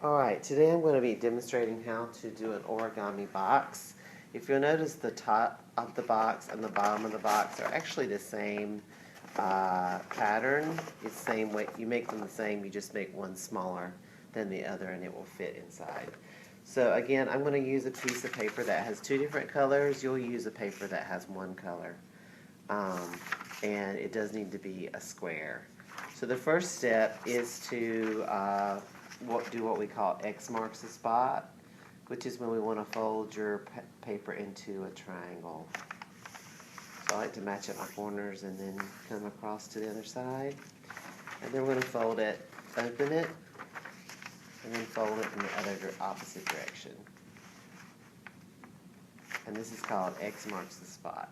Alright, today I'm going to be demonstrating how to do an origami box. If you'll notice, the top of the box and the bottom of the box are actually the same pattern. It's the same way. You make them the same, you just make one smaller than the other and it will fit inside. So again, I'm going to use a piece of paper that has two different colors. You'll use a paper that has one color. And it does need to be a square. So the first step is to do what we call X marks the spot, which is when we want to fold your paper into a triangle. So I like to match up my corners and then come across to the other side. And then we're going to fold it, open it, and then fold it in the other opposite direction. And this is called X marks the spot,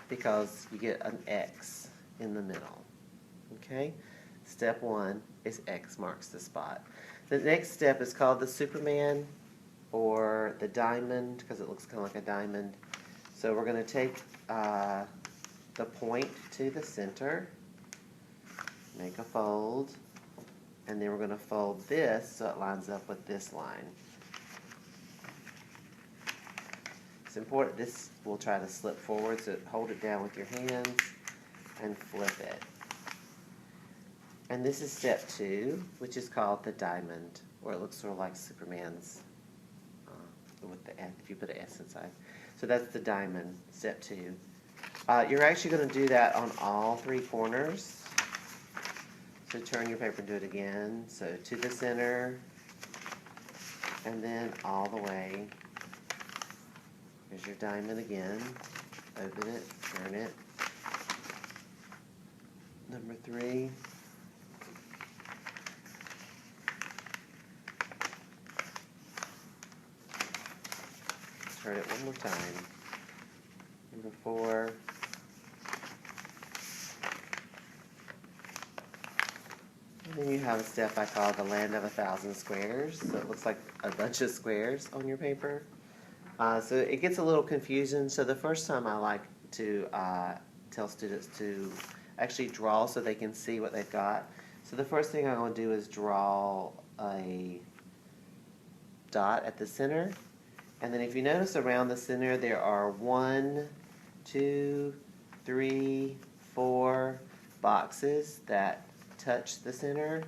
because you get an X in the middle. Okay? Step one is X marks the spot. The next step is called the Superman or the diamond, because it looks kind of like a diamond. So we're going to take the point to the center, make a fold, and then we're going to fold this so it lines up with this line. It's important, this will try to slip forward, so hold it down with your hands and flip it. And this is step two, which is called the diamond, or it looks sort of like Superman's, with the S, if you put an S inside. So that's the diamond, step two. You're actually going to do that on all three corners. So turn your paper and do it again. So to the center, and then all the way. Here's your diamond again. Open it, turn it. Number three. Turn it one more time. Number four. And then you have a step I call the land of 1,000 squares. So it looks like a bunch of squares on your paper. So it gets a little confusing. So the first time I like to tell students to actually draw so they can see what they've got. So the first thing I'm going to do is draw a dot at the center. And then if you notice around the center there are 1, 2, 3, 4 boxes that touch the center.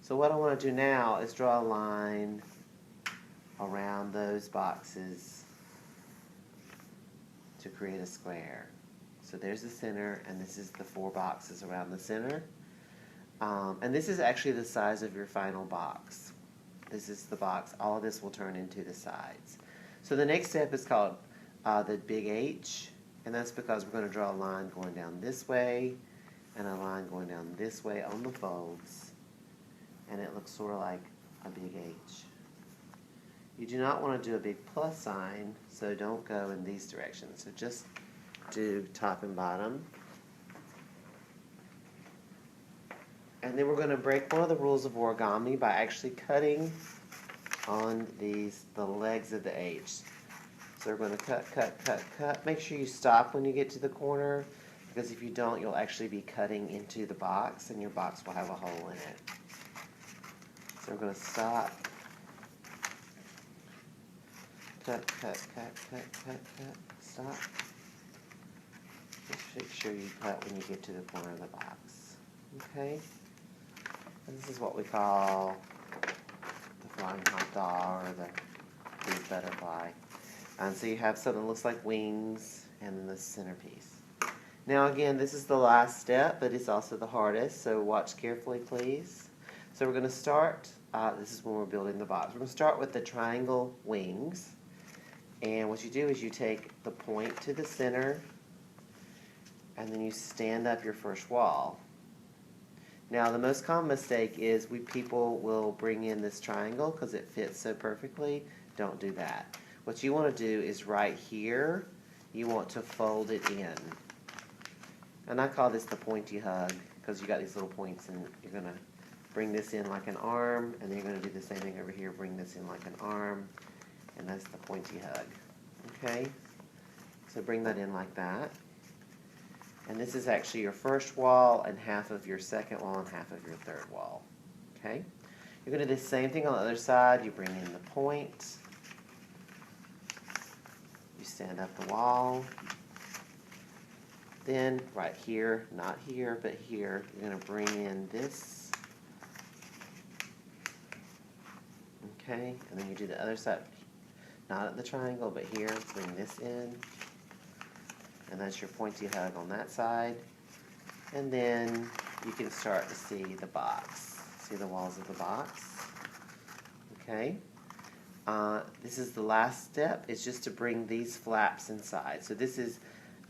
So what I want to do now is draw a line around those boxes to create a square. So there's the center, and this is the 4 boxes around the center. And this is actually the size of your final box. This is the box. All of this will turn into the sides. So the next step is called the big H, and that's because we're going to draw a line going down this way and a line going down this way on the folds, and it looks sort of like a big H. You do not want to do a big plus sign, so don't go in these directions. So just do top and bottom. And then we're going to break one of the rules of origami by actually cutting on the legs of the H. So we're going to cut, cut, cut, cut. Make sure you stop when you get to the corner, because if you don't, you'll actually be cutting into the box, and your box will have a hole in it. So we're going to stop. Cut, cut, cut, cut, cut, cut. Stop. Just make sure you cut when you get to the corner of the box. Okay? And this is what we call the flying hot dog, or the big butterfly. And so you have something that looks like wings and the centerpiece. Now again, this is the last step, but it's also the hardest, so watch carefully, please. So we're going to start, this is when we're building the box. We're going to start with the triangle wings. And what you do is you take the point to the center, and then you stand up your first wall. Now the most common mistake is people will bring in this triangle because it fits so perfectly. Don't do that. What you want to do is right here, you want to fold it in. And I call this the pointy hug, because you got these little points, and you're going to bring this in like an arm, and then you're going to do the same thing over here, bring this in like an arm, and that's the pointy hug. Okay? So bring that in like that. And this is actually your first wall and half of your second wall and half of your third wall. Okay? You're going to do the same thing on the other side. You bring in the point. You stand up the wall. Then right here, not here, but here, you're going to bring in this. Okay, and then you do the other side, not at the triangle, but here, bring this in. And that's your pointy hug on that side. And then you can start to see the box. See the walls of the box? Okay. This is the last step. It's just to bring these flaps inside. So this is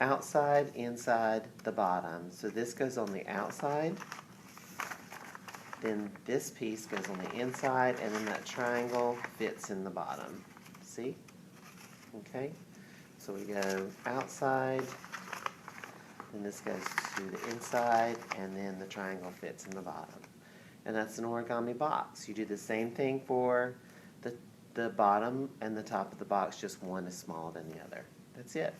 outside, inside, the bottom. So this goes on the outside. Then this piece goes on the inside, and then that triangle fits in the bottom. See? Okay. So we go outside, and this goes to the inside, and then the triangle fits in the bottom. And that's an origami box. You do the same thing for the bottom and the top of the box, just one is smaller than the other. That's it.